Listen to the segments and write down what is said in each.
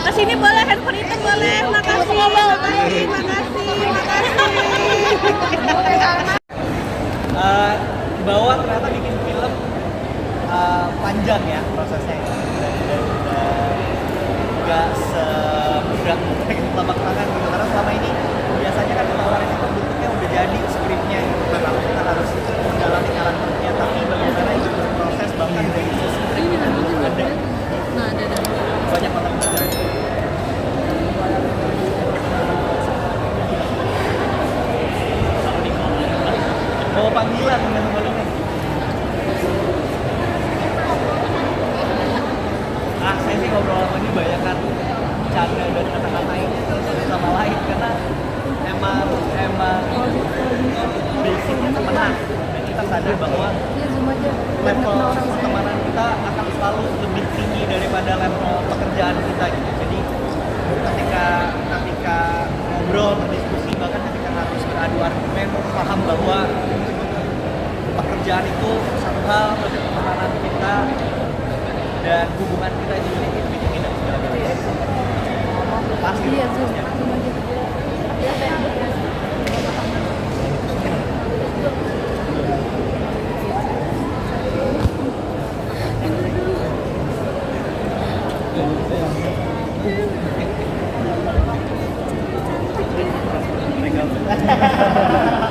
Kesini boleh, handphone itu boleh. Makasih. Bahwa ternyata bikin film panjang ya prosesnya, dan nggak semudah kita telapak tangan gitu, karena selama ini biasanya kan tawarin itu bentuknya udah jadi skripnya gitu kan, lalu kita harus mendalami karakternya, tapi bagaimana itu proses bahkan dari skrip kita belum ada banyak banget pelajaran. Bawa panggilan dengan teman-teman. Saya sih ngobrol sama ini banyak kan canda dan kata-kata ini satu sama lain, karena emang basicnya temenan, dan kita sadar bahwa level pertemanan kita akan selalu lebih tinggi daripada level pekerjaan kita gitu. Jadi ketika ngobrol, berdiskusi, bahkan ketika harus beradu argumen, paham bahwa pekerjaan itu satu hal, pertemanan kita dan hubungan kita itu ini dan segala gitu ya. Pasti. Iya,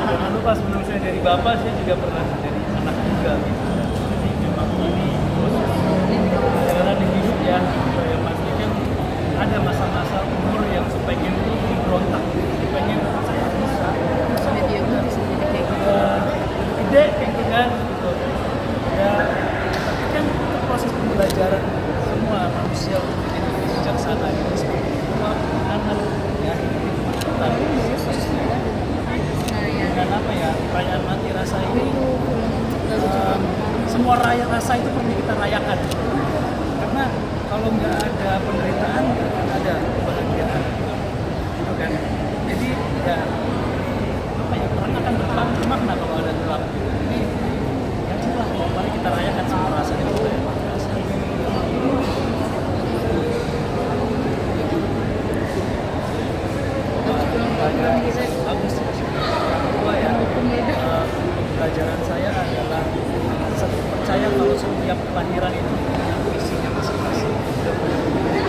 Jangan lupa sebelum saya dari bapak, saya juga pernah dari anak juga. Jadi memang ini perjalanan hidup ya. Saya pastikan ada masa-masa umur yang sepengen berontak, pengen saya bisa gede gitu kan, gitu. Ya, tapi kan itu proses pembelajaran semua manusia untuk menjadi bijaksana gitu. Semua anak ya. Tapi dengan apa ya, perayaan mati rasa ini, semua rasa itu perlu kita rayakan, karena kalau nggak ada penderitaan nggak akan ada kebahagiaan gitu kan. Jadi ya apa ya, perang akan bermakna kalau ada gelap gitu. Jadi ya itulah, mari kita rayakan semua rasa itu. Bagus. Kedua ya, pelajaran saya adalah percaya kalau setiap kelahiran itu punya visinya masing-masing,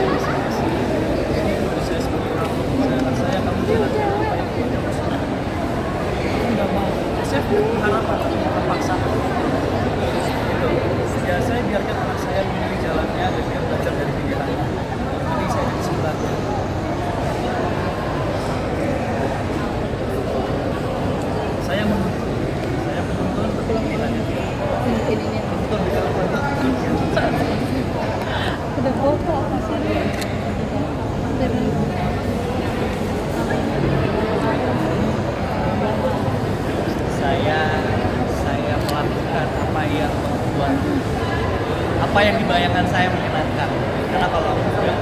masing-masing. Jadi menurut saya sebagai orang tua, saya akan menjalankan apa yang dia maksudkan. Aku nggak mau, saya punya harapan tapi bukan paksaan. Gitu. Ya saya biarkan anak saya memilih jalannya dan dia belajar dari pilihannya. Ini saya di sebelahnya. Saya menuntun pilihannya dia. Menuntun di dalam Udah foto apa sih? Saya melakukan apa yang dibayangkan saya menyenangkan, karena kalau udah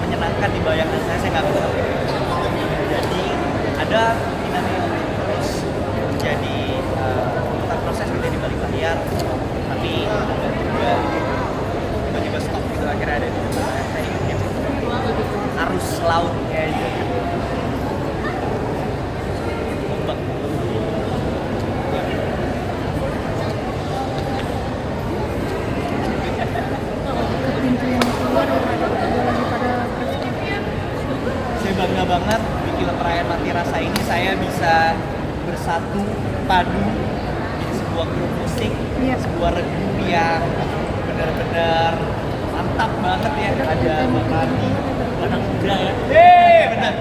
menyenangkan di bayangan saya nggak bisa. Jadi ada keinginan terus menjadi proses kita di balik layar, tapi ada juga tiba-tiba stop gitu, akhirnya ada di saya ingin arus laut kayak gitu. Ombak. Saya bangga banget di film Perayaan Mati Rasa ini saya bisa bersatu padu di sebuah grup musik, sebuah regu yang benar-benar mantap banget ya. Ada Bang Rani, anak muda ya. Benar.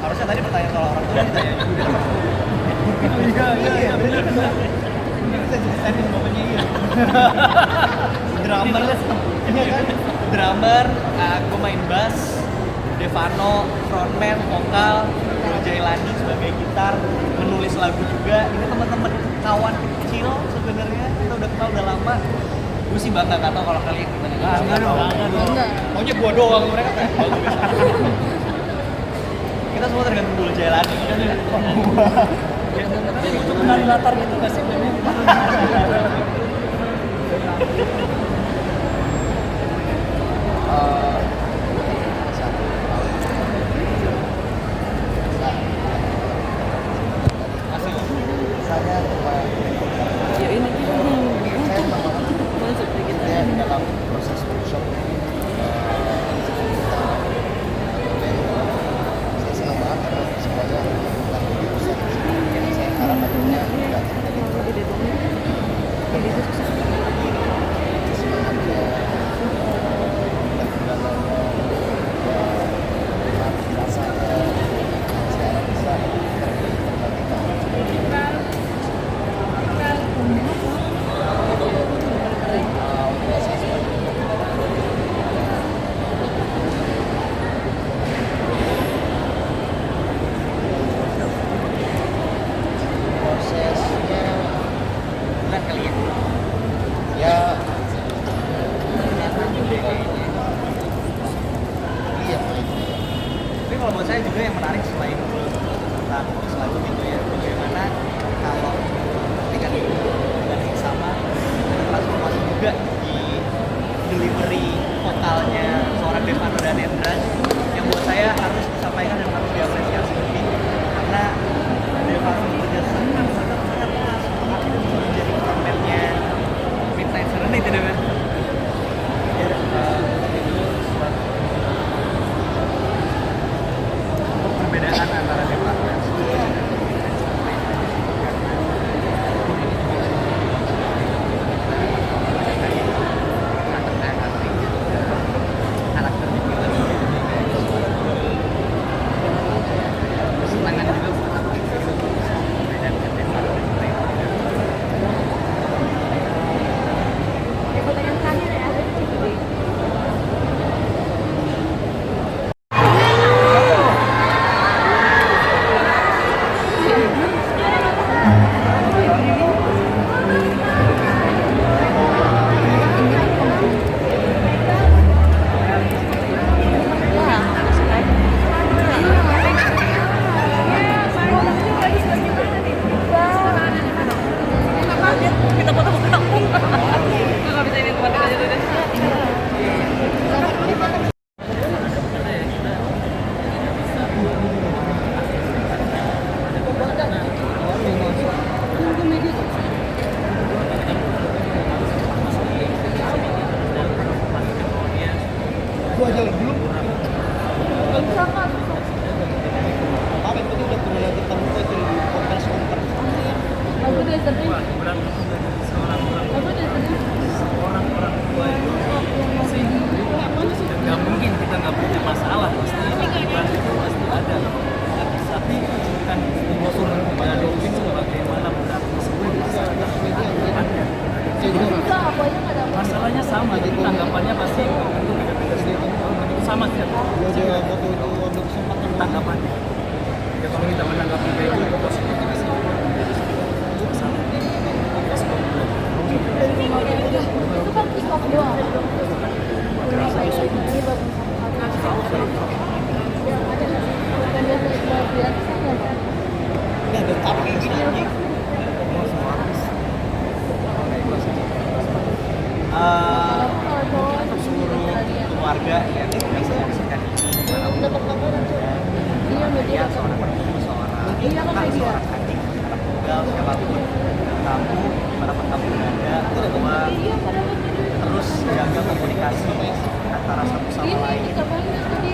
Harusnya tadi pertanyaan soal orang tua kita ya. Iya, benar. Ini bisa jadi standing momennya gitu. Drummer, iya kan? Drummer, gue main bass, Devano, frontman, vokal, Jailani sebagai gitar, menulis lagu juga. Ini teman-teman kawan kecil sebenarnya, kita udah kenal udah lama. Gue sih bangga, gak tau kalau kalian gimana. Bangga. Maunya gue doang, mereka kayak bagus. Kita semua tergantung dulu Jailani kan ya. Tapi untuk menari latar gitu nggak sih? buat saya juga yang menarik selain tentang lagu gitu ya, bagaimana kalau ketika dan yang sama ada transformasi juga di delivery vokalnya seorang Devano dan Endra yang buat saya harus disampaikan dan harus diapresiasi lebih karena Devano bekerja sangat keras untuk akhirnya bisa menjadi frontman-nya Midnight Serenade ya kan. Ya, itu suatu perbedaan antara Devano dan kita foto-foto nggak bisa ini buat aja dulu deh. gua aja belum Aku udah sedih. seorang orang tua itu nggak mungkin kita nggak punya masalah, pasti beban itu pasti ada. Tapi kan unsur pada doktrin bagaimana berat tersebut bisa ada. Masalahnya sama, jadi tanggapannya pasti itu beda-beda sendiri. Itu sama sih. Tanggapannya. Ya kalau kita menanggapi kayak gitu positif sih. Itu kan kick off doang. Ini bagus. ini ada tapi gini anjing. Untuk seluruh keluarga yang sedang menyaksikan ini, ya seorang perempuan, seorang kakak, seorang adik, anak tunggal, siapapun kamu, dimanapun kamu berada, bahwa terus jaga komunikasi antara satu sama lain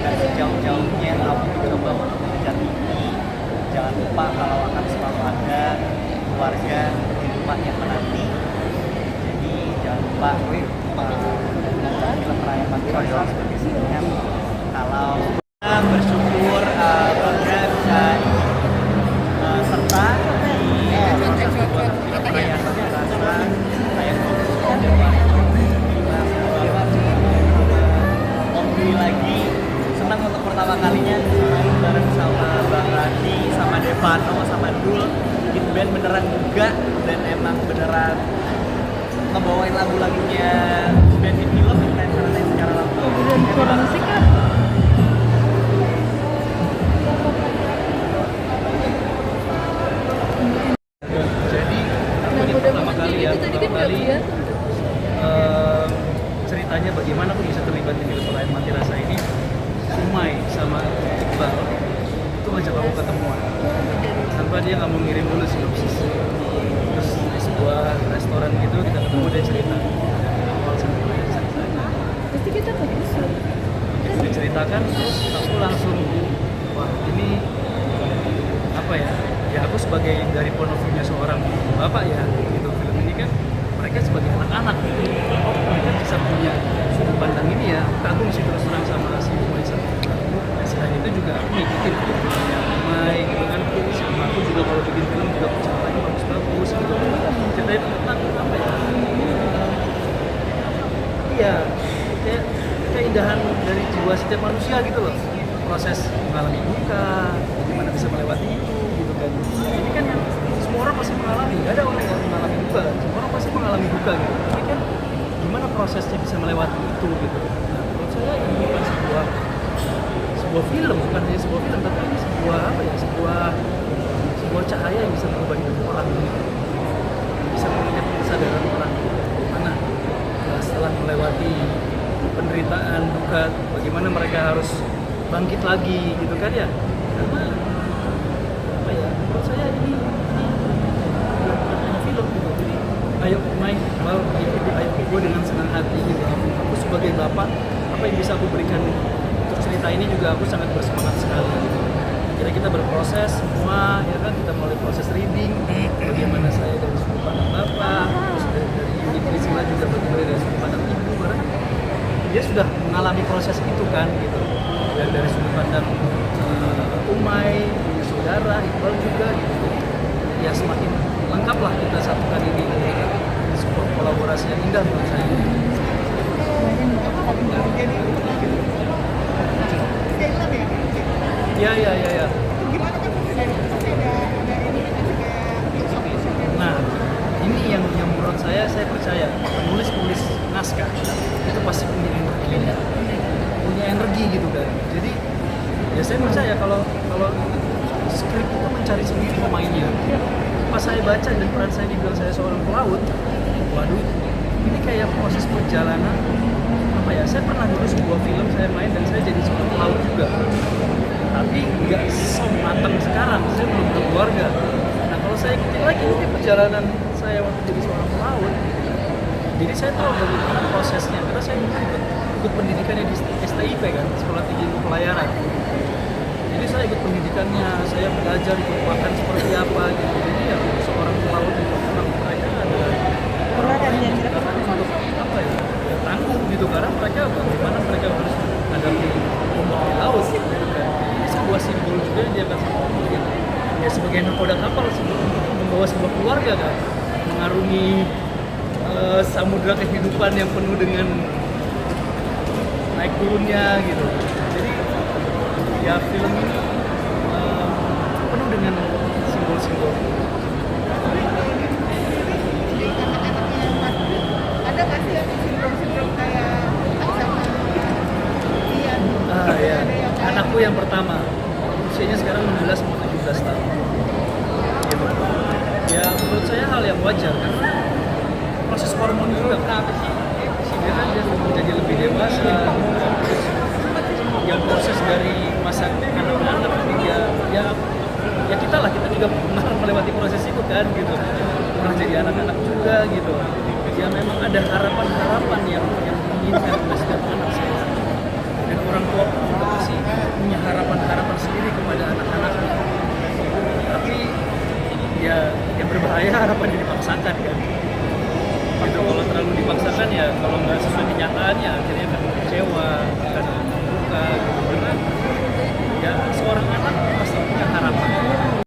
dan sejauh-jauhnya kamu coba untuk mengejar mimpi. Jangan lupa kalau akan selalu ada keluarga di rumah yang menanti. Jadi jangan lupa dalam perayaan Pancasila sebagai semangat. Kalau bersyukur bangga bisa serta di proses pembuatan perayaan Pancasila saya lagi senang untuk pertama kalinya main bareng sama Bang Randi, sama Devano, sama Dul. Itu band beneran juga dan emang beneran ngebawain lagu-lagunya band di film Midnight Serenade secara langsung. Suara musik kan? Jadi ini pertama kali ya, ceritanya bagaimana aku bisa terlibat di film Perayaan Mati Rasa ini. Sumai sama Iqbal itu ngajak aku ketemuan tanpa dia nggak mau ngirim dulu sinopsis. Terus di sebuah restoran gitu kita ketemu, dia cerita awal sampai ceritanya. Pasti kita begitu. Begitu diceritakan terus aku langsung, wah ini apa ya? Ya aku sebagai dari point of view-nya seorang bapak ya gitu, film ini kan mereka sebagai anak-anak gitu. Oh mereka bisa punya sudut pandang ini ya, aku mesti terus terang sama si Maisa. Nah, selain itu juga aku ngikutin filmnya Mai gitu kan, sama aku juga kalau bikin film juga caranya bagus-bagus gitu. Ceritain tentang apa ya? Iya, kayak keindahan dari jiwa setiap manusia gitu loh. Proses mengalami duka, bagaimana bisa melewati itu gitu kan. Ini kan semua orang pasti mengalami, nggak ada orang yang mengalami duka kan. Semua orang pasti mengalami duka gitu. Ini kan gimana prosesnya bisa melewati itu gitu. Nah, menurut saya ini bukan sebuah sebuah film, bukan hanya sebuah film, tapi ini sebuah apa ya, sebuah cahaya yang bisa mengubah hidup orang, bisa mengingat kesadaran orang mana setelah melewati penderitaan, duka, bagaimana mereka harus bangkit lagi gitu kan ya. Karena apa ya, menurut saya ini film gitu. Jadi ayo main, ayo gue dengan senang hati gitu. Aku sebagai bapak, apa yang bisa aku berikan untuk cerita ini juga aku sangat bersemangat sekali gitu. Jadi kita berproses semua, ya kan, kita mulai proses reading, bagaimana saya dari sudut pandang bapak, terus dari unit Priscilla juga bagaimana dari sudut pandang ibu, karena dia sudah mengalami proses itu kan gitu. Dan dari sudut pandang Umay, punya saudara, Iqbal juga gitu. Ya semakin lengkap lah kita satukan ini, sebuah kolaborasi yang indah menurut saya. Ya. Nah, ini yang menurut saya percaya penulis naskah itu pasti punya energi gitu kan. Jadi ya saya percaya kalau skrip itu mencari sendiri pemainnya. Pas saya baca dan peran saya dibilang saya seorang pelaut, waduh, ini kayak proses perjalanan apa ya? Saya pernah dulu sebuah film saya main dan saya jadi seorang pelaut juga. Tapi nggak sematang sekarang, saya belum berkeluarga. Nah kalau saya ikutin lagi ini perjalanan saya waktu jadi seorang pelaut, jadi saya tahu bagaimana prosesnya, karena saya ikut pendidikannya di STIP kan, Sekolah Tinggi Ilmu Pelayaran. Jadi saya ikut pendidikannya, saya belajar ikut makan seperti apa gitu. Jadi ya seorang pelaut itu memang mereka adalah orang yang diciptakan untuk apa ya, tangguh gitu, karena mereka bagaimana mereka harus menghadapi ombak di laut gitu kan. Sebuah simbol juga yang dia akan sampaikan gitu. Ya sebagai nakoda kapal untuk membawa sebuah keluarga kan, mengarungi samudra kehidupan yang penuh dengan naik turunnya gitu. Jadi ya film ini penuh dengan simbol-simbol. Ada nggak sih sindrom-sindrom kayak sama Ian? Ya. Anakku yang pertama, usianya sekarang 16 mau 17 tahun. Gitu. Ya menurut saya hal yang wajar karena proses hormon juga kenapa sih? Dia kan dia menjadi lebih dewasa. Yang proses dari masa anak-anak ya kita juga pernah melewati proses itu kan gitu. Pernah jadi anak-anak juga gitu. Ya memang ada harapan-harapan yang diinginkan oleh setiap anak saya. Dan orang tua pun juga pasti punya harapan-harapan sendiri kepada anak-anaknya. Tapi ya yang berbahaya harapan yang dipaksakan kan. Gitu, kalau terlalu dipaksakan ya kalau nggak sesuai kenyataannya akhirnya akan kecewa.